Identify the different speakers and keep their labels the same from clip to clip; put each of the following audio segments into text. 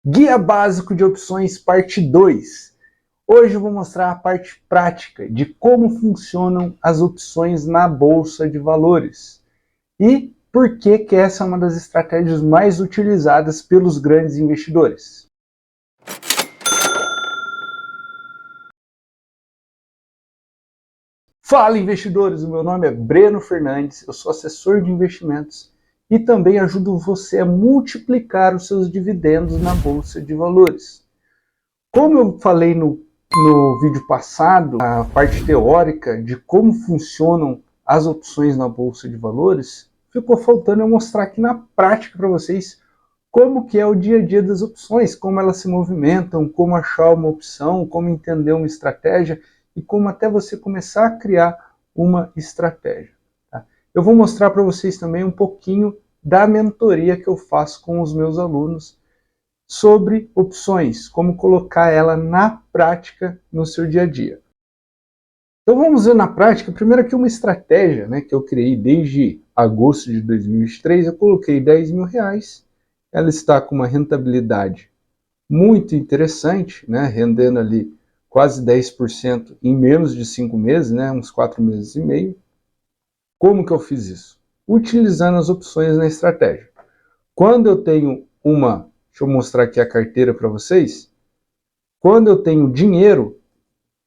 Speaker 1: Guia Básico de Opções, parte 2. Hoje eu vou mostrar a parte prática de como funcionam as opções na Bolsa de Valores e por que essa é uma das estratégias mais utilizadas pelos grandes investidores. Fala, investidores! O meu nome é Breno Fernandes, eu sou assessor de investimentos e também ajudo você a multiplicar os seus dividendos na Bolsa de Valores. Como eu falei no vídeo passado, a parte teórica de como funcionam as opções na Bolsa de Valores, ficou faltando eu mostrar aqui na prática para vocês como que é o dia a dia das opções, como elas se movimentam, como achar uma opção, como entender uma estratégia e como até você começar a criar uma estratégia. Tá? Eu vou mostrar para vocês também um pouquinho da mentoria que eu faço com os meus alunos sobre opções, como colocar ela na prática no seu dia a dia. Então vamos ver na prática, primeiro aqui uma estratégia que eu criei desde agosto de 2023, eu coloquei R$10.000, ela está com uma rentabilidade muito interessante, rendendo ali quase 10% em menos de 5 meses, uns 4 meses e meio. Como que eu fiz isso? Utilizando as opções na estratégia. Quando eu tenho deixa eu mostrar aqui a carteira para vocês. Quando eu tenho dinheiro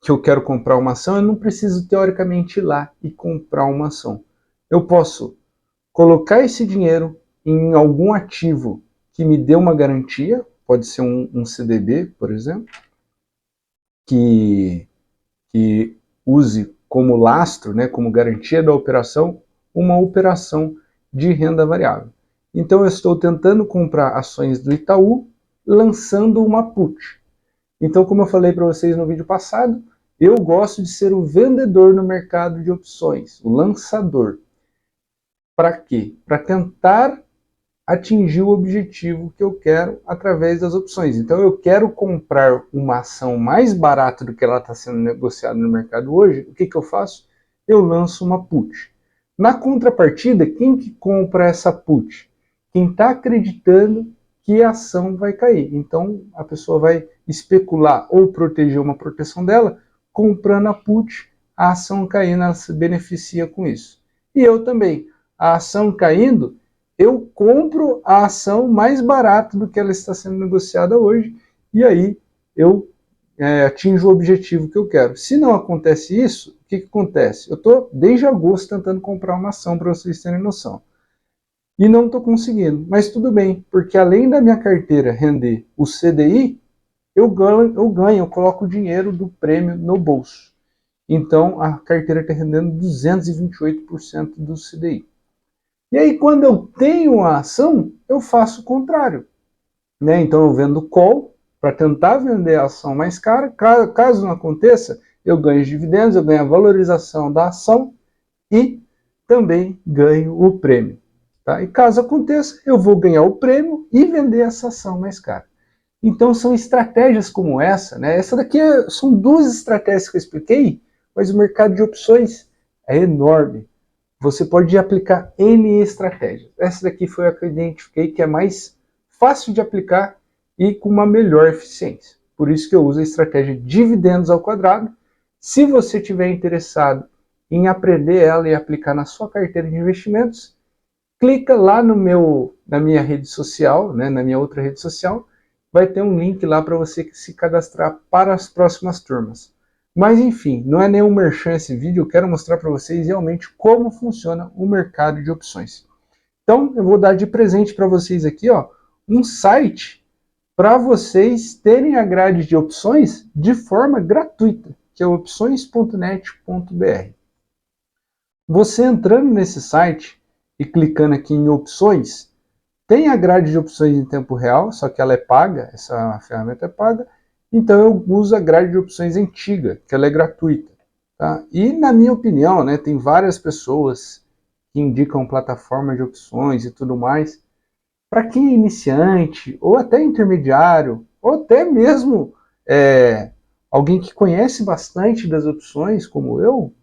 Speaker 1: que eu quero comprar uma ação, eu não preciso teoricamente ir lá e comprar uma ação. Eu posso colocar esse dinheiro em algum ativo que me dê uma garantia, pode ser um CDB, por exemplo, que use como lastro, como garantia da operação, uma operação de renda variável. Então eu estou tentando comprar ações do Itaú, lançando uma put. Então, como eu falei para vocês no vídeo passado, eu gosto de ser o vendedor no mercado de opções, o lançador. Para quê? Para tentar atingir o objetivo que eu quero através das opções. Então, eu quero comprar uma ação mais barata do que ela está sendo negociada no mercado hoje. O que eu faço? Eu lanço uma put. Na contrapartida, quem que compra essa put? Quem está acreditando que a ação vai cair. Então, a pessoa vai especular ou proteger uma proteção dela, comprando a put, a ação caindo, ela se beneficia com isso. E eu também. A ação caindo, eu compro a ação mais barata do que ela está sendo negociada hoje, e aí eu atinjo o objetivo que eu quero. Se não acontece isso, o que acontece? Eu estou desde agosto tentando comprar uma ação, para vocês terem noção. E não estou conseguindo, mas tudo bem, porque além da minha carteira render o CDI, eu coloco o dinheiro do prêmio no bolso. Então a carteira está rendendo 228% do CDI. E aí quando eu tenho a ação, eu faço o contrário. Então eu vendo call para tentar vender a ação mais cara. Caso não aconteça, eu ganho os dividendos, eu ganho a valorização da ação e também ganho o prêmio. Tá? E caso aconteça, eu vou ganhar o prêmio e vender essa ação mais cara. Então são estratégias como essa, Essa daqui são duas estratégias que eu expliquei, mas o mercado de opções é enorme. Você pode aplicar N estratégias. Essa daqui foi a que eu identifiquei que é mais fácil de aplicar e com uma melhor eficiência. Por isso que eu uso a estratégia dividendos ao quadrado. Se você estiver interessado em aprender ela e aplicar na sua carteira de investimentos, clica lá na minha rede social, na minha outra rede social, vai ter um link lá para você se cadastrar para as próximas turmas. Mas enfim, não é nenhum merchan esse vídeo, eu quero mostrar para vocês realmente como funciona o mercado de opções. Então eu vou dar de presente para vocês aqui um site para vocês terem a grade de opções de forma gratuita, que é opções.net.br. Você entrando nesse site e clicando aqui em opções, tem a grade de opções em tempo real, só que ela é paga, essa ferramenta é paga, então eu uso a grade de opções antiga, que ela é gratuita. Tá? E na minha opinião, tem várias pessoas que indicam plataformas de opções e tudo mais. Para quem é iniciante, ou até intermediário, ou até mesmo alguém que conhece bastante das opções, como eu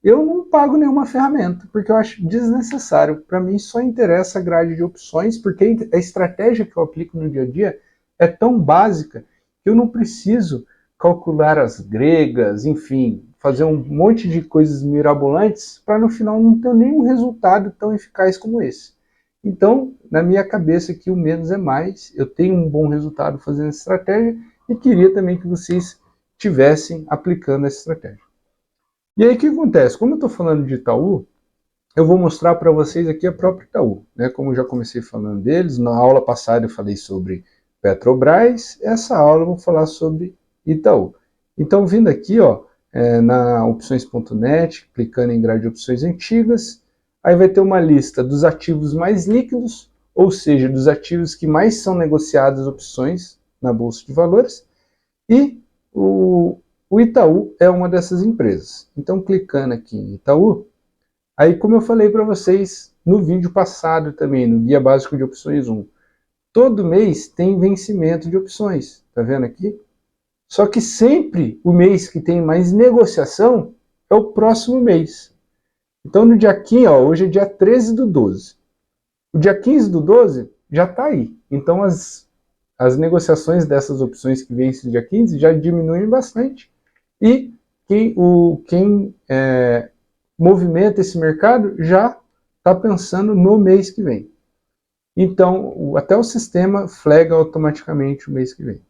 Speaker 1: não pago nenhuma ferramenta, porque eu acho desnecessário. Para mim só interessa a grade de opções, porque a estratégia que eu aplico no dia a dia é tão básica que eu não preciso calcular as gregas, enfim, fazer um monte de coisas mirabolantes para no final não ter nenhum resultado tão eficaz como esse. Então, na minha cabeça aqui, o menos é mais, eu tenho um bom resultado fazendo essa estratégia e queria também que vocês estivessem aplicando essa estratégia. E aí o que acontece? Como eu estou falando de Itaú, eu vou mostrar para vocês aqui a própria Itaú, né? Como eu já comecei falando deles, na aula passada eu falei sobre Petrobras, essa aula eu vou falar sobre Itaú. Então, vindo aqui, ó, na opções.net, clicando em grade de opções antigas, aí vai ter uma lista dos ativos mais líquidos, ou seja, dos ativos que mais são negociados opções na Bolsa de Valores, e o Itaú é uma dessas empresas. Então, clicando aqui em Itaú, aí como eu falei para vocês no vídeo passado também, no Guia Básico de Opções 1, todo mês tem vencimento de opções, tá vendo aqui? Só que sempre o mês que tem mais negociação é o próximo mês. Então no dia 15, ó, hoje é dia 13 do 12. O dia 15 do 12 já está aí. Então as negociações dessas opções que vencem no dia 15 já diminuem bastante. E quem movimenta esse mercado já está pensando no mês que vem. Então, até o sistema flaga automaticamente o mês que vem.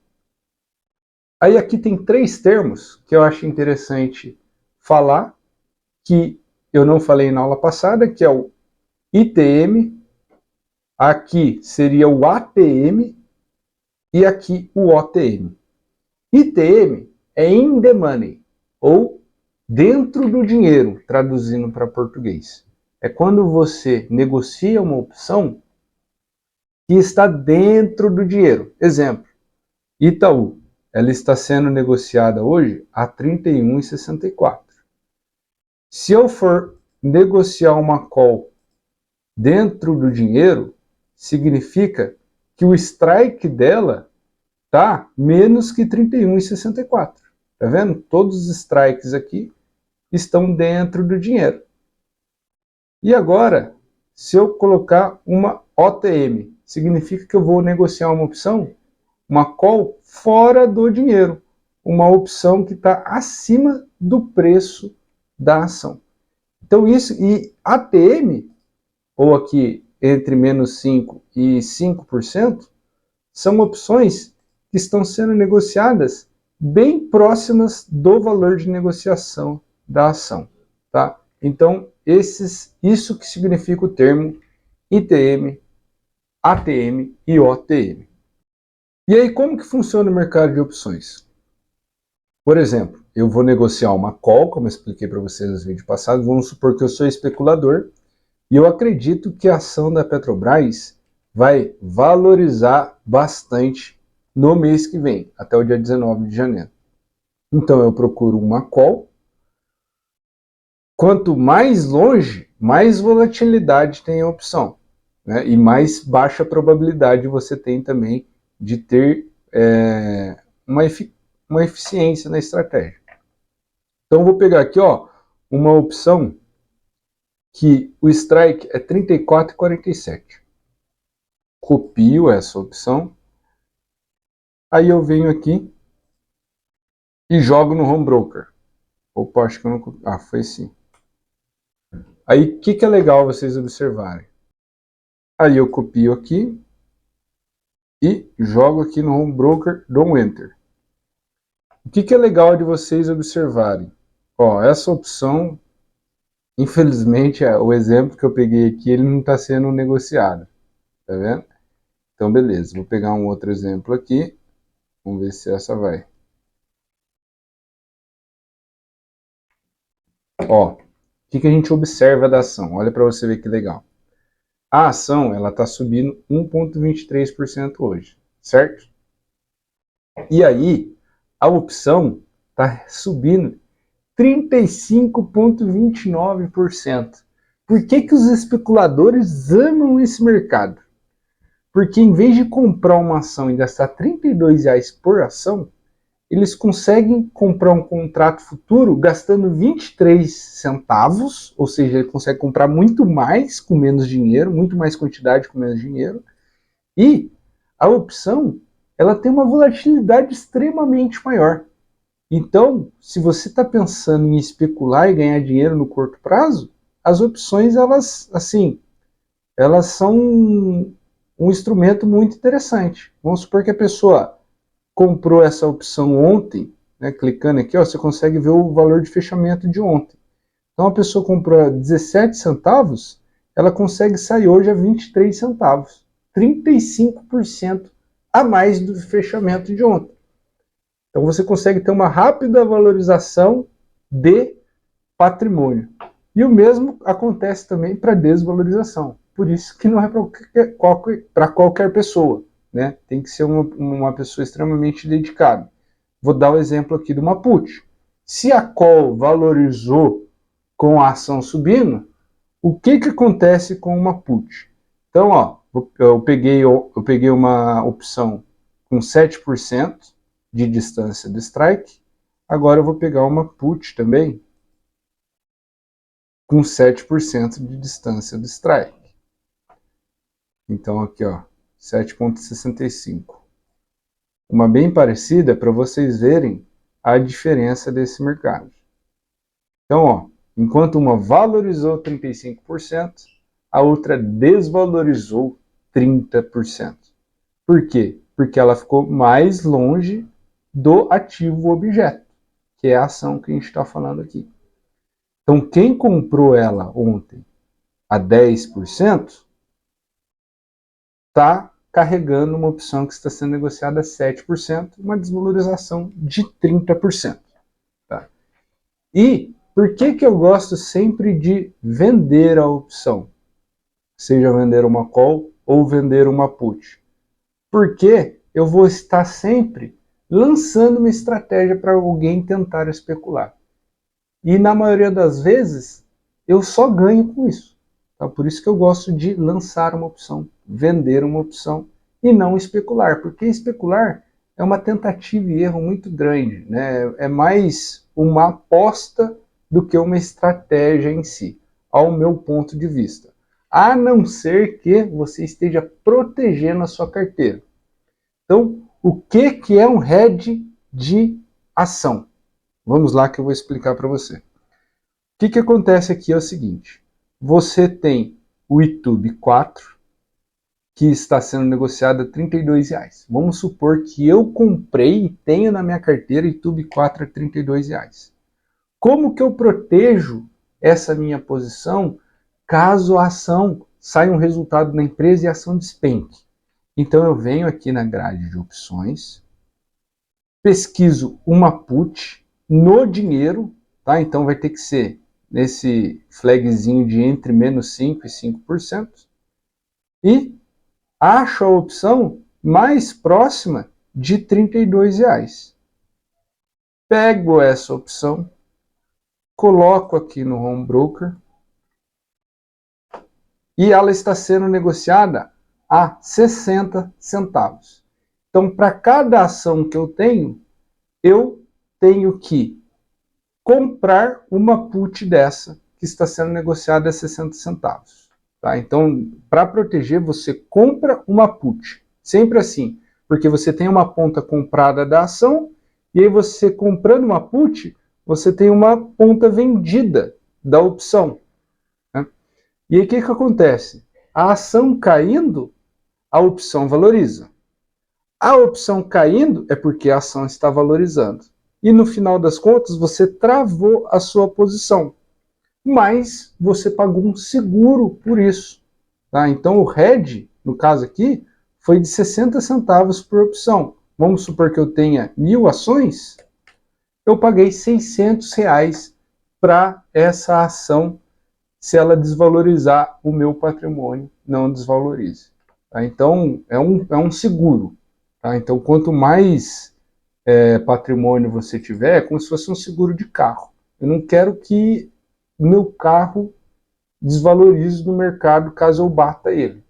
Speaker 1: Aí aqui tem 3 termos que eu acho interessante falar, que eu não falei na aula passada, que é o ITM, aqui seria o ATM e aqui o OTM. ITM é in the money, ou dentro do dinheiro, traduzindo para português. É quando você negocia uma opção que está dentro do dinheiro. Exemplo, Itaú, ela está sendo negociada hoje a R$ 31,64. Se eu for negociar uma call dentro do dinheiro, significa que o strike dela está menos que R$ 31,64. Tá vendo? Todos os strikes aqui estão dentro do dinheiro. E agora, se eu colocar uma OTM, significa que eu vou negociar uma opção, uma call fora do dinheiro, uma opção que está acima do preço da ação. Então isso, e ATM, ou aqui entre menos 5% e 5%, são opções que estão sendo negociadas bem próximas do valor de negociação da ação. Tá? Então, isso que significa o termo ITM, ATM e OTM. E aí, como que funciona o mercado de opções? Por exemplo, eu vou negociar uma call, como eu expliquei para vocês no vídeo passado, vamos supor que eu sou especulador, e eu acredito que a ação da Petrobras vai valorizar bastante no mês que vem, até o dia 19 de janeiro. Então eu procuro uma call. Quanto mais longe, mais volatilidade tem a opção, né? E mais baixa probabilidade você tem também de ter uma eficiência na estratégia. Então eu vou pegar aqui, ó, uma opção que o strike é 34,47. Copio essa opção. Aí eu venho aqui e jogo no home broker. Opa, acho que eu não... Ah, foi sim. Aí o que é legal vocês observarem? Aí eu copio aqui e jogo aqui no home broker, dou um enter. O que é legal de vocês observarem? Ó, essa opção, infelizmente, o exemplo que eu peguei aqui, ele não está sendo negociado. Tá vendo? Então, beleza. Vou pegar um outro exemplo aqui. Vamos ver se essa vai. Ó, o que a gente observa da ação? Olha para você ver que legal. A ação, ela está subindo 1,23% hoje, certo? E aí, a opção está subindo 35,29%. Por que os especuladores amam esse mercado? Porque em vez de comprar uma ação e gastar R$ 32 por ação, eles conseguem comprar um contrato futuro gastando 23 centavos, ou seja, ele consegue comprar muito mais com menos dinheiro, muito mais quantidade com menos dinheiro, e a opção ela tem uma volatilidade extremamente maior. Então, se você está pensando em especular e ganhar dinheiro no curto prazo, as opções, elas são um instrumento muito interessante. Vamos supor que a pessoa comprou essa opção ontem, né, clicando aqui, ó, você consegue ver o valor de fechamento de ontem. Então a pessoa comprou a 17 centavos, ela consegue sair hoje a 23 centavos. 35% a mais do fechamento de ontem. Então você consegue ter uma rápida valorização de patrimônio. E o mesmo acontece também para desvalorização. Por isso que não é para qualquer pessoa, né? Tem que ser uma pessoa extremamente dedicada. Vou dar o exemplo aqui de uma put. Se a call valorizou com a ação subindo, o que acontece com uma put? Então, ó, eu peguei uma opção com 7% de distância do strike, agora eu vou pegar uma put também com 7% de distância do strike. Então aqui, ó, 7,65. Uma bem parecida para vocês verem a diferença desse mercado. Então, ó, enquanto uma valorizou 35%, a outra desvalorizou 30%. Por quê? Porque ela ficou mais longe do ativo objeto, que é a ação que a gente está falando aqui. Então, quem comprou ela ontem a 10%, está carregando uma opção que está sendo negociada a 7%, uma desvalorização de 30%. Tá? E por que eu gosto sempre de vender a opção? Seja vender uma call ou vender uma put. Porque eu vou estar sempre lançando uma estratégia para alguém tentar especular. E na maioria das vezes, eu só ganho com isso. Tá? Por isso que eu gosto de lançar uma opção, vender uma opção e não especular. Porque especular é uma tentativa e erro muito grande. Né? É mais uma aposta do que uma estratégia em si, ao meu ponto de vista. A não ser que você esteja protegendo a sua carteira. Então, o que é um hedge de ação? Vamos lá que eu vou explicar para você. O que acontece aqui é o seguinte. Você tem o YouTube 4, que está sendo negociado a R$32. Vamos supor que eu comprei e tenho na minha carteira YouTube 4 a R$32. Como que eu protejo essa minha posição caso a ação saia um resultado na empresa e a ação despenque? Então eu venho aqui na grade de opções, pesquiso uma put no dinheiro, tá? Então vai ter que ser nesse flagzinho de entre menos 5% e 5%, e acho a opção mais próxima de R$32. Pego essa opção, coloco aqui no Home Broker, e ela está sendo negociada a 60 centavos. Então, para cada ação que eu tenho que comprar uma put dessa, que está sendo negociada a 60 centavos. Tá? Então, para proteger, você compra uma put. Sempre assim, porque você tem uma ponta comprada da ação, e aí você comprando uma put, você tem uma ponta vendida da opção. Né? E aí o que acontece? A ação caindo, a opção valoriza. A opção caindo é porque a ação está valorizando. E no final das contas, você travou a sua posição. Mas você pagou um seguro por isso. Tá? Então o hedge, no caso aqui, foi de 60 centavos por opção. Vamos supor que eu tenha 1.000 ações, eu paguei R$600 para essa ação, se ela desvalorizar o meu patrimônio, não desvalorize. Tá? Então é um seguro. Tá? Então quanto mais patrimônio você tiver, é como se fosse um seguro de carro. Eu não quero que meu carro desvalorize no mercado caso eu bata ele.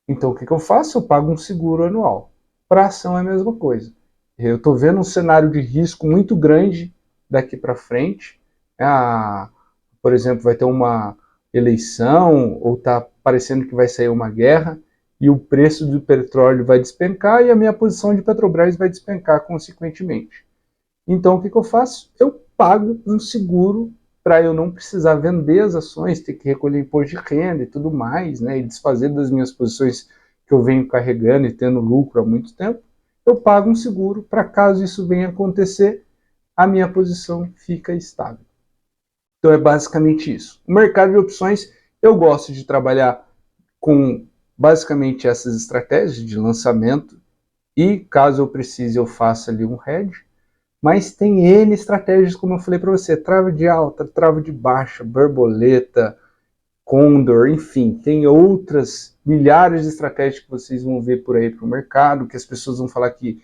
Speaker 1: Então o que eu faço? Eu pago um seguro anual. Para a ação é a mesma coisa. Eu estou vendo um cenário de risco muito grande daqui para frente. Por exemplo, vai ter uma eleição ou está parecendo que vai sair uma guerra, e o preço do petróleo vai despencar e a minha posição de Petrobras vai despencar consequentemente. Então o que eu faço? Eu pago um seguro para eu não precisar vender as ações, ter que recolher imposto de renda e tudo mais, né, e desfazer das minhas posições que eu venho carregando e tendo lucro há muito tempo. Eu pago um seguro para caso isso venha acontecer, a minha posição fica estável. Então é basicamente isso. O mercado de opções, eu gosto de trabalhar com basicamente essas estratégias de lançamento e caso eu precise eu faça ali um hedge, mas tem N estratégias, como eu falei para você, trava de alta, trava de baixa, borboleta, Condor, enfim, tem outras milhares de estratégias que vocês vão ver por aí para o mercado, que as pessoas vão falar que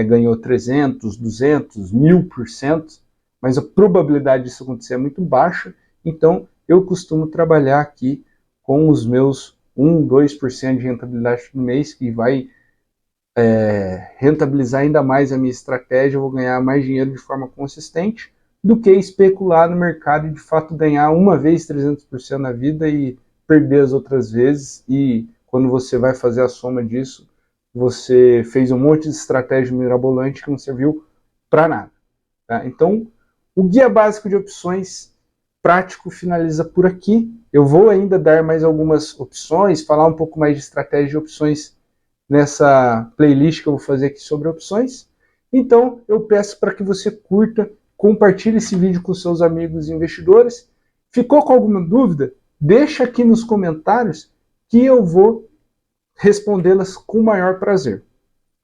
Speaker 1: ganhou 300, 200, 1000%, mas a probabilidade disso acontecer é muito baixa, então eu costumo trabalhar aqui com os meus 1, 2% de rentabilidade no mês, que vai rentabilizar ainda mais a minha estratégia, eu vou ganhar mais dinheiro de forma consistente, do que especular no mercado e de fato ganhar uma vez 300% na vida e perder as outras vezes, e quando você vai fazer a soma disso, você fez um monte de estratégia mirabolante que não serviu para nada. Tá? Então, o guia básico de opções prático finaliza por aqui. Eu vou ainda dar mais algumas opções, falar um pouco mais de estratégia de opções nessa playlist que eu vou fazer aqui sobre opções. Então, eu peço para que você curta, compartilhe esse vídeo com seus amigos investidores. Ficou com alguma dúvida? Deixa aqui nos comentários que eu vou respondê-las com o maior prazer.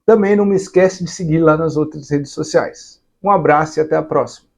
Speaker 1: Também não me esquece de seguir lá nas outras redes sociais. Um abraço e até a próxima.